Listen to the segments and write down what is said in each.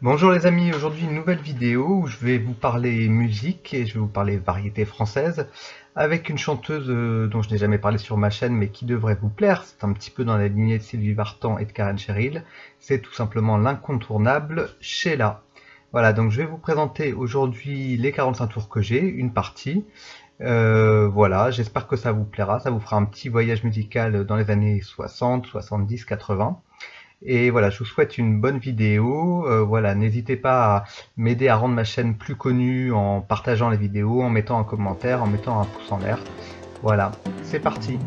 Bonjour les amis, aujourd'hui une nouvelle vidéo où je vais vous parler musique et je vais vous parler variété française avec une chanteuse dont je n'ai jamais parlé sur ma chaîne mais qui devrait vous plaire. C'est un petit peu dans la lignée de Sylvie Vartan et de Karen Cheryl. C'est tout simplement l'incontournable Sheila. Voilà, donc je vais vous présenter aujourd'hui les 45 tours que j'ai, une partie. Voilà, j'espère que ça vous plaira, ça vous fera un petit voyage musical dans les années 60, 70, 80. Et voilà, je vous souhaite une bonne vidéo. Voilà, n'hésitez pas à m'aider à rendre ma chaîne plus connue en partageant les vidéos, en mettant un commentaire, en mettant un pouce en l'air. Voilà, c'est parti.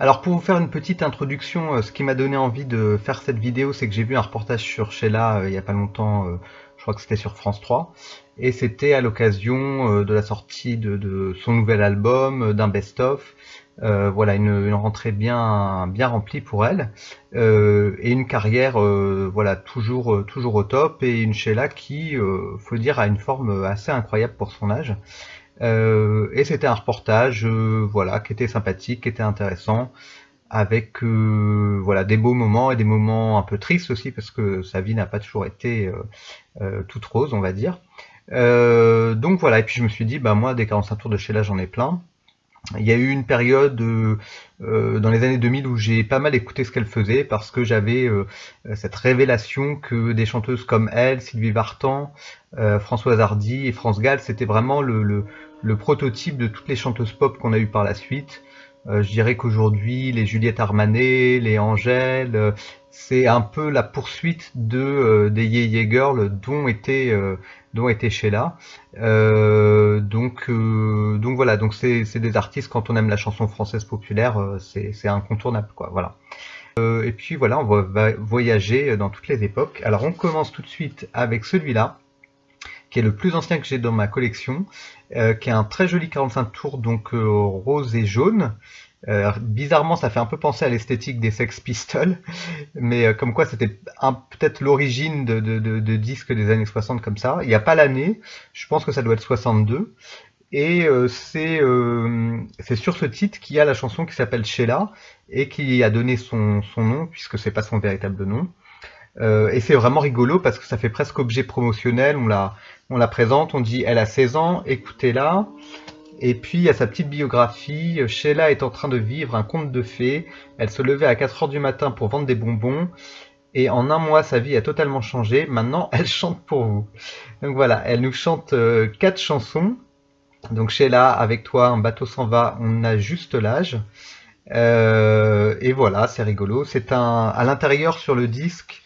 Alors pour vous faire une petite introduction, ce qui m'a donné envie de faire cette vidéo, c'est que j'ai vu un reportage sur Sheila il y a pas longtemps, je crois que c'était sur France 3, et c'était à l'occasion de la sortie de son nouvel album, d'un best-of. Voilà, une rentrée bien remplie pour elle, et une carrière voilà, toujours au top, et une Sheila qui, faut dire, a une forme assez incroyable pour son âge. Et c'était un reportage voilà, qui était sympathique, qui était intéressant, avec voilà, des beaux moments et des moments un peu tristes aussi, parce que sa vie n'a pas toujours été toute rose, on va dire. Donc voilà, et puis je me suis dit, bah moi, des 45 tours de Sheila, j'en ai plein. Il y a eu une période dans les années 2000 où j'ai pas mal écouté ce qu'elle faisait parce que j'avais cette révélation que des chanteuses comme elle, Sylvie Vartan, Françoise Hardy et France Gall, c'était vraiment le prototype de toutes les chanteuses pop qu'on a eu par la suite. Je dirais qu'aujourd'hui, les Juliette Armanet, les Angèle, c'est un peu la poursuite des Yeah Yeah Girls dont était Sheila. Donc voilà, donc c'est des artistes, quand on aime la chanson française populaire, c'est incontournable, quoi. Voilà. Et puis voilà, on va voyager dans toutes les époques. Alors on commence tout de suite avec celui-là, qui est le plus ancien que j'ai dans ma collection, qui est un très joli 45 tours, donc rose et jaune. Bizarrement, ça fait un peu penser à l'esthétique des Sex Pistols, mais comme quoi c'était peut-être l'origine de disques des années 60 comme ça. Il n'y a pas l'année, je pense que ça doit être 62. Et c'est sur ce titre qu'il y a la chanson qui s'appelle Sheila et qui a donné son nom, puisque c'est pas son véritable nom. Et c'est vraiment rigolo parce que ça fait presque objet promotionnel, on la présente, on dit elle a 16 ans, écoutez-la. Et puis il y a sa petite biographie, Sheila est en train de vivre un conte de fées, elle se levait à 4 heures du matin pour vendre des bonbons, et en un mois sa vie a totalement changé, maintenant elle chante pour vous. Donc voilà, elle nous chante 4 chansons. Donc Sheila, avec toi, un bateau s'en va, on a juste l'âge. Et voilà, c'est rigolo. C'est à l'intérieur sur le disque,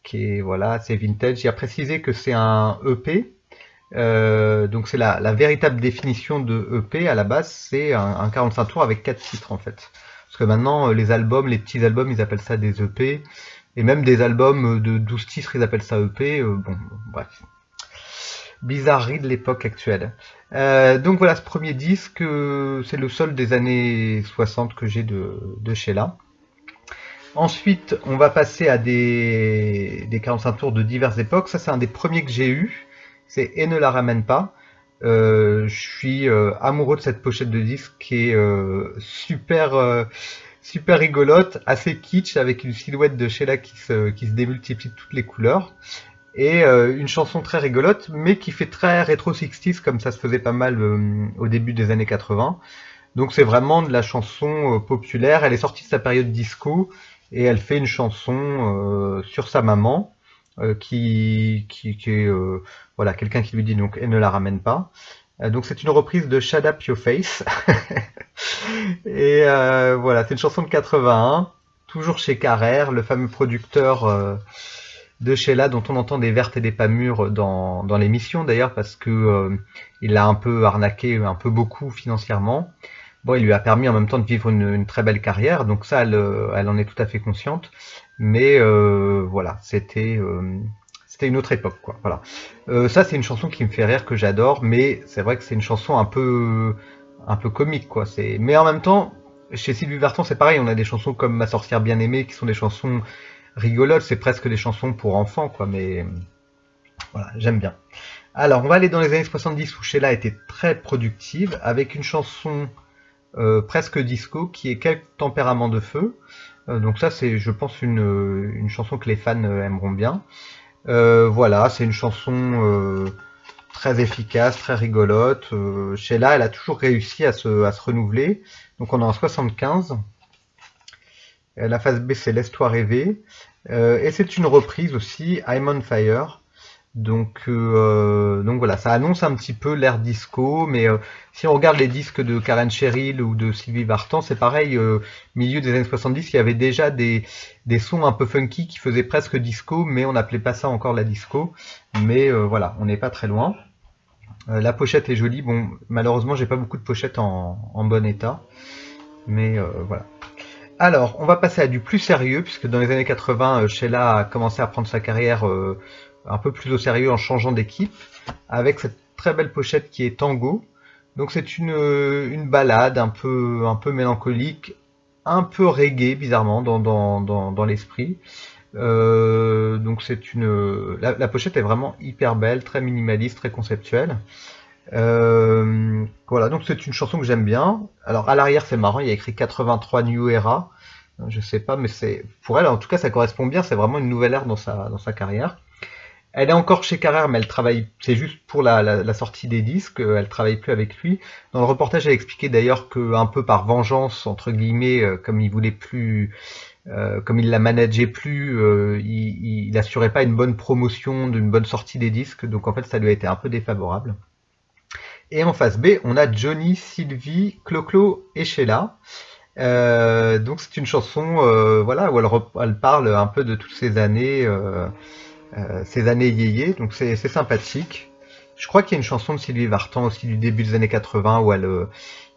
qui est voilà, c'est vintage. Il y a précisé que c'est un EP. Donc c'est la véritable définition de EP. À la base, c'est un 45 tours avec 4 titres en fait. Parce que maintenant, les albums, les petits albums, ils appellent ça des EP. Et même des albums de 12 titres, ils appellent ça EP. Bon, bref. Bizarrerie de l'époque actuelle. Donc voilà, ce premier disque, c'est le seul des années 60 que j'ai de Sheila. Ensuite, on va passer à des 45 tours de diverses époques. Ça, c'est un des premiers que j'ai eu. C'est Et ne la ramène pas. Je suis amoureux de cette pochette de disque qui est super rigolote, assez kitsch, avec une silhouette de Sheila qui se démultiplie de toutes les couleurs. Et une chanson très rigolote, mais qui fait très rétro 60s, comme ça se faisait pas mal au début des années 80. Donc c'est vraiment de la chanson populaire. Elle est sortie de sa période disco, et elle fait une chanson sur sa maman, qui est voilà, quelqu'un qui lui dit donc elle ne la ramène pas. Donc c'est une reprise de Shut Up Your Face. Et voilà, c'est une chanson de 81, toujours chez Carrère, le fameux producteur de Sheila, dont on entend des vertes et des pas mûres dans l'émission d'ailleurs, parce que il l'a un peu arnaqué, un peu beaucoup financièrement. Bon, il lui a permis en même temps de vivre une très belle carrière, donc ça, elle en est tout à fait consciente. Mais voilà, c'était une autre époque, quoi. Voilà. Ça, c'est une chanson qui me fait rire, que j'adore, mais c'est vrai que c'est une chanson un peu comique, quoi. Mais en même temps, chez Sylvie Vartan, c'est pareil, on a des chansons comme Ma sorcière bien-aimée qui sont des chansons rigolotes, c'est presque des chansons pour enfants, quoi, mais voilà, j'aime bien. Alors, on va aller dans les années 70 où Sheila était très productive avec une chanson presque disco qui est Quel tempérament de feu. Donc ça, c'est, je pense, une chanson que les fans aimeront bien. Voilà, c'est une chanson très efficace, très rigolote. Sheila, elle a toujours réussi à se renouveler. Donc on est en 75. La phase B, c'est Laisse-toi rêver. Et c'est une reprise aussi, I'm on Fire. Donc voilà, ça annonce un petit peu l'ère disco, mais si on regarde les disques de Karen Cheryl ou de Sylvie Vartan, c'est pareil, milieu des années 70, il y avait déjà des sons un peu funky qui faisaient presque disco, mais on n'appelait pas ça encore la disco. Mais voilà, on n'est pas très loin. La pochette est jolie, bon, malheureusement j'ai pas beaucoup de pochettes en bon état, mais voilà. Alors, on va passer à du plus sérieux, puisque dans les années 80, Sheila a commencé à prendre sa carrière un peu plus au sérieux en changeant d'équipe, avec cette très belle pochette qui est Tango. Donc c'est une ballade un peu mélancolique, un peu reggae bizarrement dans l'esprit. Donc c'est la pochette est vraiment hyper belle, très minimaliste, très conceptuelle. Voilà, donc c'est une chanson que j'aime bien. Alors à l'arrière c'est marrant, il y a écrit 83 New Era. Je sais pas, mais c'est pour elle en tout cas ça correspond bien. C'est vraiment une nouvelle ère dans sa carrière. Elle est encore chez Carrère, mais elle travaille. C'est juste pour la sortie des disques. Elle travaille plus avec lui. Dans le reportage, elle expliquait d'ailleurs que un peu par vengeance entre guillemets, comme il voulait plus, comme il la manageait plus, il assurait pas une bonne promotion, d'une bonne sortie des disques. Donc en fait, ça lui a été un peu défavorable. Et en face B, on a Johnny, Sylvie, Clo-Clo et Sheila. Donc c'est une chanson voilà, où elle parle un peu de toutes ces années yéyé, donc c'est sympathique. Je crois qu'il y a une chanson de Sylvie Vartan aussi du début des années 80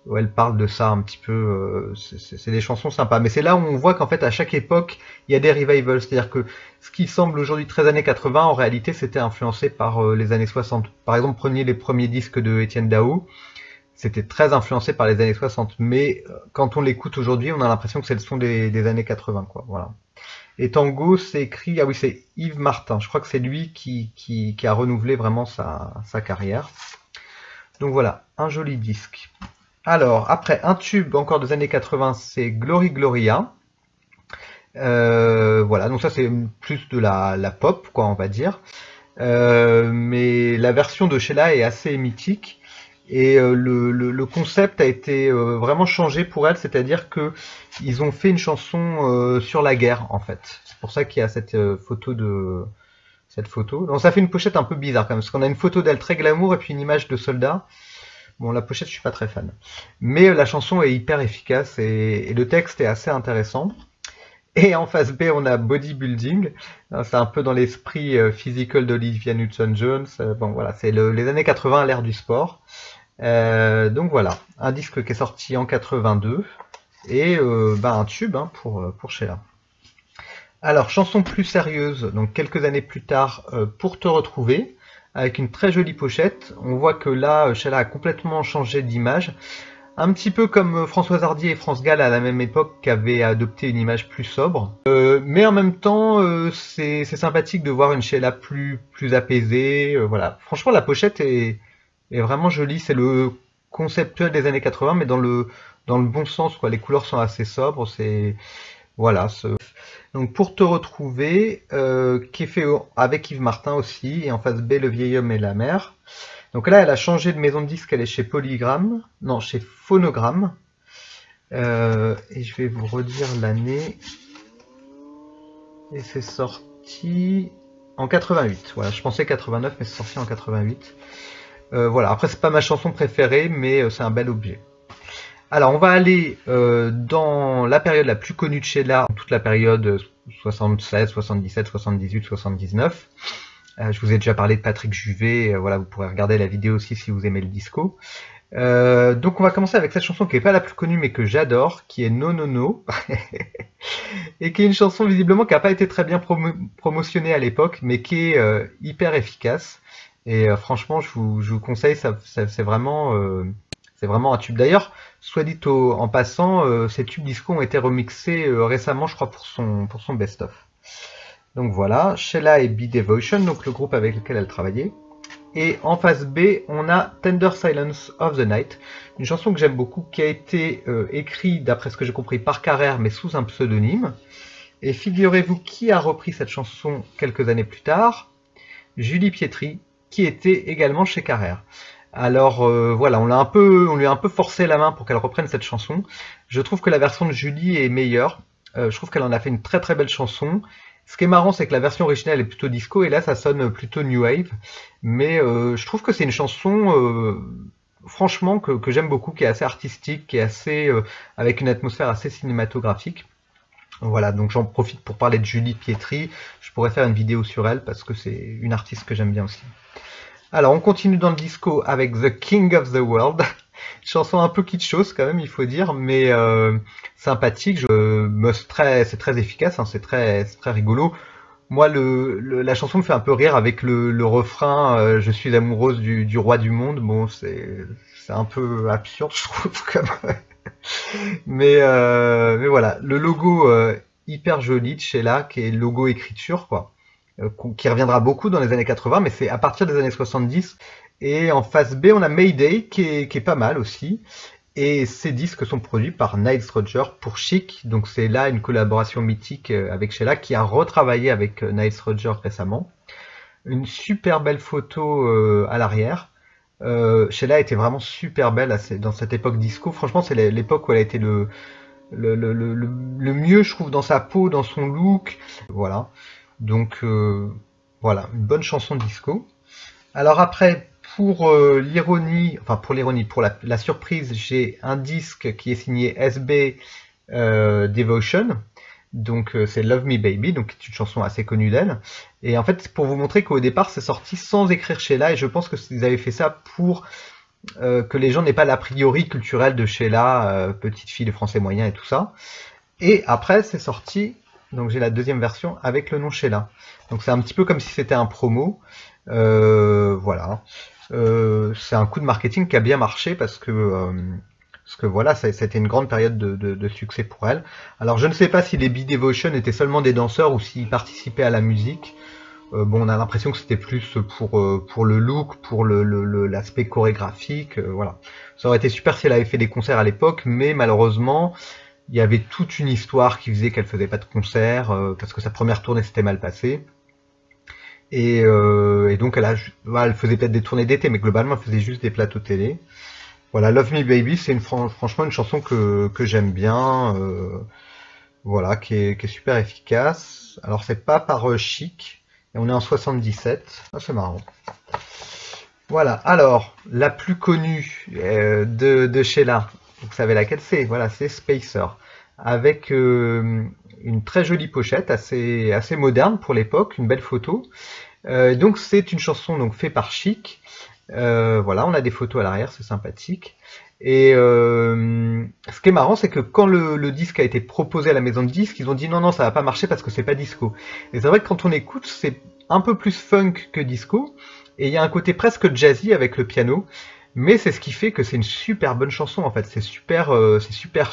où elle parle de ça un petit peu. C'est des chansons sympas, mais c'est là où on voit qu'en fait à chaque époque il y a des revivals, c'est-à-dire que ce qui semble aujourd'hui très années 80, en réalité c'était influencé par les années 60. Par exemple, prenez les premiers disques de Étienne Dao, c'était très influencé par les années 60, mais quand on l'écoute aujourd'hui, on a l'impression que c'est le son des années 80, quoi. Voilà. Et Tango, c'est écrit, ah oui, c'est Yves Martin. Je crois que c'est lui qui a renouvelé vraiment sa carrière. Donc voilà, un joli disque. Alors, après, un tube encore des années 80, c'est Glory Gloria. Voilà, donc ça c'est plus de la pop, quoi, on va dire. Mais la version de Sheila est assez mythique. Et le concept a été vraiment changé pour elle, c'est-à-dire que ils ont fait une chanson sur la guerre en fait. C'est pour ça qu'il y a cette photo Donc ça fait une pochette un peu bizarre quand même, parce qu'on a une photo d'elle très glamour et puis une image de soldat. Bon, la pochette je suis pas très fan, mais la chanson est hyper efficace et le texte est assez intéressant. Et en face B, on a Bodybuilding. C'est un peu dans l'esprit physical d'Olivia Newton-Jones. Bon voilà, c'est les années 80 à l'ère du sport. Donc voilà, un disque qui est sorti en 82 et un tube hein, pour Sheila. Alors, chanson plus sérieuse, donc quelques années plus tard, Pour te retrouver, avec une très jolie pochette. On voit que là, Sheila a complètement changé d'image. Un petit peu comme Françoise Hardy et France Gall à la même époque qui avaient adopté une image plus sobre. Mais en même temps, c'est sympathique de voir une Sheila plus apaisée. Voilà. Franchement, la pochette est vraiment jolie. C'est le conceptuel des années 80, mais dans le bon sens, quoi. Les couleurs sont assez sobres. Voilà. Donc pour te retrouver, qui est fait avec Yves Martin aussi, et en face B, Le vieil homme et la mer. Donc là, elle a changé de maison de disque, elle est chez Polygram, non, chez Phonogram. Et je vais vous redire l'année. Et c'est sorti en 88. Voilà, je pensais 89, mais c'est sorti en 88. Voilà, après c'est pas ma chanson préférée, mais c'est un bel objet. Alors on va aller dans la période la plus connue de Sheila, toute la période 76, 77, 78, 79. Je vous ai déjà parlé de Patrick Juvet, voilà, vous pourrez regarder la vidéo aussi si vous aimez le disco. Donc on va commencer avec cette chanson qui n'est pas la plus connue mais que j'adore, qui est No No No, et qui est une chanson visiblement qui n'a pas été très bien promotionnée à l'époque, mais qui est hyper efficace. Et franchement, je vous conseille, c'est vraiment C'est vraiment un tube. D'ailleurs, soit dit en passant, ces tubes disco ont été remixés récemment, je crois, pour son best-of. Donc voilà, Sheila et Be Devotion, donc le groupe avec lequel elle travaillait. Et en face B, on a Tender Silence of the Night, une chanson que j'aime beaucoup, qui a été écrite, d'après ce que j'ai compris, par Carrère, mais sous un pseudonyme. Et figurez-vous qui a repris cette chanson quelques années plus tard, Julie Pietri, qui était également chez Carrère. Alors voilà, on lui a un peu forcé la main pour qu'elle reprenne cette chanson. Je trouve que la version de Julie est meilleure. Je trouve qu'elle en a fait une très très belle chanson. Ce qui est marrant, c'est que la version originale est plutôt disco et là, ça sonne plutôt new wave. Mais je trouve que c'est une chanson, franchement, que j'aime beaucoup, qui est assez artistique, qui est assez avec une atmosphère assez cinématographique. Voilà, donc j'en profite pour parler de Julie Pietri. Je pourrais faire une vidéo sur elle parce que c'est une artiste que j'aime bien aussi. Alors, on continue dans le disco avec The King of the World. Chanson un peu kitschose quand même, il faut dire, mais sympathique. C'est très efficace, hein, c'est très rigolo. Moi, la chanson me fait un peu rire avec le refrain Je suis amoureuse du roi du monde. Bon, c'est un peu absurde, je trouve, mais voilà, le logo hyper joli de Sheila, qui est le logo écriture, quoi, qui reviendra beaucoup dans les années 80, mais c'est à partir des années 70. Et en face B, on a Mayday, qui est pas mal aussi. Et ces disques sont produits par Nile Rodgers pour Chic. Donc c'est là une collaboration mythique avec Sheila, qui a retravaillé avec Nile Rodgers récemment. Une super belle photo à l'arrière. Sheila était vraiment super belle dans cette époque disco. Franchement, c'est l'époque où elle a été le mieux, je trouve, dans sa peau, dans son look. Voilà. Donc voilà, une bonne chanson disco. Alors après, pour l'ironie, pour la surprise, j'ai un disque qui est signé SB Devotion. Donc c'est Love Me Baby, donc c'est une chanson assez connue d'elle. Et en fait, pour vous montrer qu'au départ, c'est sorti sans écrire Sheila, et je pense que ils avaient fait ça pour que les gens n'aient pas l'a priori culturel de Sheila, petite fille de français moyen et tout ça. Et après, c'est sorti, donc j'ai la deuxième version avec le nom Sheila. Donc c'est un petit peu comme si c'était un promo. Voilà. C'est un coup de marketing qui a bien marché parce que voilà, c'était une grande période de succès pour elle. Alors je ne sais pas si les Be Devotion étaient seulement des danseurs ou s'ils participaient à la musique. Bon, on a l'impression que c'était plus pour le look, pour l'aspect chorégraphique, voilà. Ça aurait été super si elle avait fait des concerts à l'époque, mais malheureusement, il y avait toute une histoire qui faisait qu'elle faisait pas de concert, parce que sa première tournée s'était mal passée. Et donc elle faisait peut-être des tournées d'été, mais globalement elle faisait juste des plateaux télé. Voilà, Love Me Baby, c'est franchement une chanson que j'aime bien, voilà, qui est super efficace. Alors c'est pas par Chic, et on est en 77, ah, c'est marrant. Voilà, alors la plus connue de Sheila, vous savez laquelle c'est, voilà, c'est Spacer, avec une très jolie pochette, assez moderne pour l'époque, une belle photo. Donc c'est une chanson faite par Chic. Voilà, on a des photos à l'arrière, c'est sympathique. Et ce qui est marrant, c'est que quand le disque a été proposé à la maison de disques, ils ont dit non, ça va pas marcher parce que c'est pas disco. Et c'est vrai que quand on écoute, c'est un peu plus funk que disco. Et il y a un côté presque jazzy avec le piano. Mais c'est ce qui fait que c'est une super bonne chanson en fait. C'est super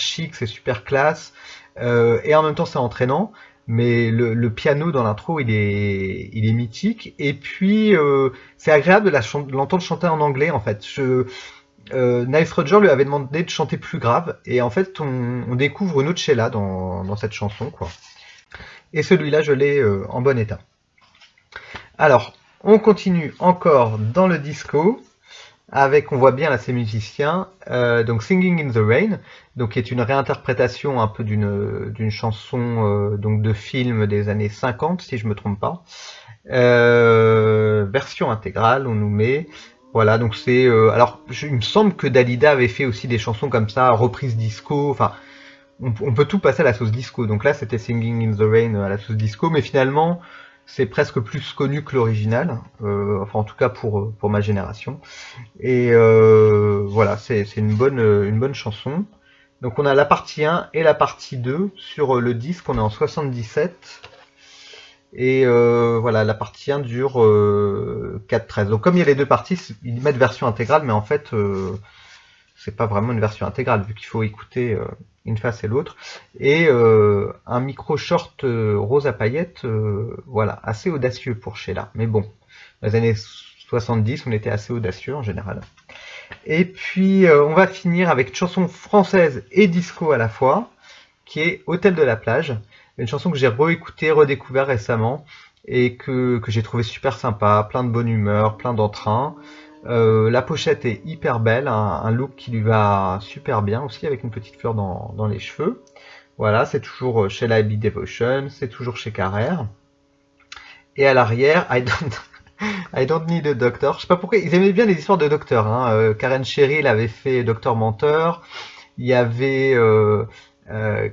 chic, c'est super classe. Et en même temps, c'est entraînant. Mais le piano dans l'intro, il est mythique. Et puis, c'est agréable de l'entendre chanter en anglais, en fait. Nile Rodgers lui avait demandé de chanter plus grave. Et en fait, on découvre une autre Sheila dans cette chanson, quoi. Et celui-là, je l'ai en bon état. Alors, on continue encore dans le disco. On voit bien là ces musiciens, donc Singing in the Rain, donc qui est une réinterprétation un peu d'une chanson donc de film des années 50 si je me trompe pas, version intégrale on nous met, voilà donc c'est alors il me semble que Dalida avait fait aussi des chansons comme ça, reprise disco, enfin on peut tout passer à la sauce disco, donc là c'était Singing in the Rain à la sauce disco, mais finalement c'est presque plus connu que l'original, enfin en tout cas pour ma génération. Et voilà, c'est une bonne chanson. Donc on a la partie 1 et la partie 2 sur le disque, on est en 77. Et voilà, la partie 1 dure 4-13. Donc comme il y a les deux parties, ils mettent version intégrale, mais en fait c'est pas vraiment une version intégrale vu qu'il faut écouter une face et l'autre, et un micro short rose à paillettes, voilà, assez audacieux pour Sheila. Mais bon, dans les années 70, on était assez audacieux en général. Et puis on va finir avec une chanson française et disco à la fois, qui est Hôtel de la plage, une chanson que j'ai réécoutée, redécouvert récemment, et que j'ai trouvé super sympa, plein de bonne humeur, plein d'entrain. La pochette est hyper belle, un look qui lui va super bien aussi, avec une petite fleur dans les cheveux. Voilà, c'est toujours chez la Happy Devotion, c'est toujours chez Carrère. Et à l'arrière, I don't need a doctor. Je sais pas pourquoi, ils aimaient bien les histoires de docteurs. Hein. Karen Cheryl avait fait Docteur Menteur. Il y avait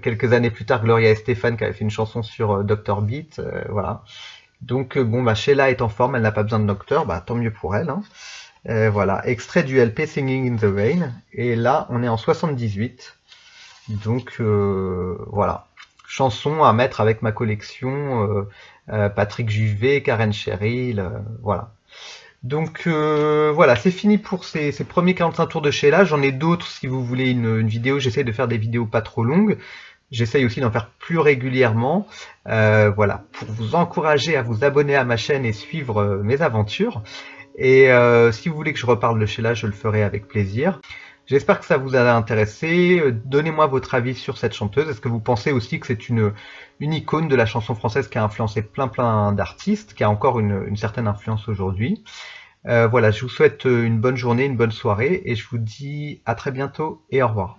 quelques années plus tard Gloria Estefan qui avait fait une chanson sur Dr Beat. Voilà. Donc bon, bah, Sheila est en forme, elle n'a pas besoin de docteur, bah, tant mieux pour elle. Hein. Voilà, extrait du LP Singing in the Rain. Et là, on est en 78. Donc voilà, chanson à mettre avec ma collection Patrick Juvet, Karen Cheryl, voilà. Donc voilà, c'est fini pour ces premiers 45 tours de Sheila. J'en ai d'autres si vous voulez une vidéo. J'essaie de faire des vidéos pas trop longues. J'essaye aussi d'en faire plus régulièrement. Voilà, pour vous encourager à vous abonner à ma chaîne et suivre mes aventures. Et si vous voulez que je reparle de Sheila, je le ferai avec plaisir. J'espère que ça vous a intéressé. Donnez-moi votre avis sur cette chanteuse. Est-ce que vous pensez aussi que c'est une icône de la chanson française qui a influencé plein d'artistes, qui a encore une certaine influence aujourd'hui? Voilà, je vous souhaite une bonne journée, une bonne soirée, et je vous dis à très bientôt et au revoir.